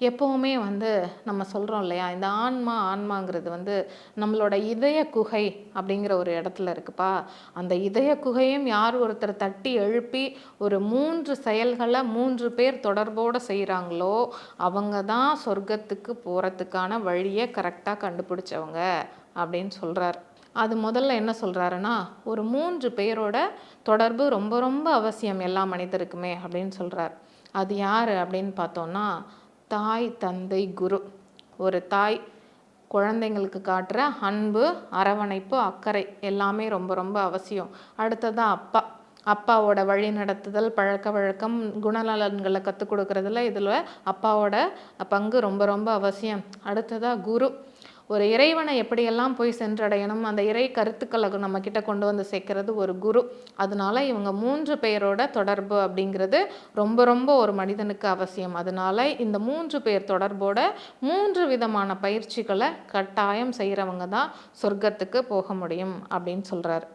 எப்போவுமே நம்ம சொல்கிறோம் இல்லையா, இந்த ஆன்மாங்கிறது நம்மளோட இதய குகை அப்படிங்கிற ஒரு இடத்துல இருக்குப்பா. அந்த இதய குகையும் யார் ஒருத்தர் தட்டி எழுப்பி ஒரு 3 செயல்களை 3 பேர் தொடர்போடு செய்கிறாங்களோ அவங்க தான் சொர்க்கத்துக்கு போகிறதுக்கான வழியை கரெக்டாக கண்டுபிடிச்சவங்க அப்படின்னு சொல்கிறார். அது முதல்ல என்ன சொல்கிறாருன்னா, ஒரு 3 பேரோட தொடர்பு ரொம்ப ரொம்ப அவசியம் எல்லா மனிதருக்குமே அப்படின்னு சொல்கிறார். அது யார் அப்படின்னு பார்த்தோன்னா, தாய், தந்தை, குரு. ஒரு தாய் குழந்தைங்களுக்கு காட்டுற அன்பு, அரவணைப்பு, அக்கறை எல்லாமே ரொம்ப ரொம்ப அவசியம். அடுத்ததான் அப்பா. அப்பாவோட வழி நடத்துதல், பழக்க வழக்கம், குணநலன்களை கற்றுக் கொடுக்கறதுல இதில் அப்பாவோட பங்கு ரொம்ப ரொம்ப அவசியம். அடுத்ததாக குரு. ஒரு இறைவனை எப்படியெல்லாம் போய் சென்றடையணும், அந்த இறை கருத்துக்களை நம்ம கிட்ட கொண்டு வந்து சேர்க்கறது ஒரு குரு. அதனால இவங்க 3 பேரோட தொடர்பு அப்படிங்கிறது ரொம்ப ரொம்ப ஒரு மனிதனுக்கு அவசியம். அதனால இந்த 3 பேர் தொடர்போட 3 விதமான பயிற்சிகளை கட்டாயம் செய்கிறவங்க தான் சொர்க்கத்துக்கு போக முடியும் அப்படின்னு சொல்கிறார்.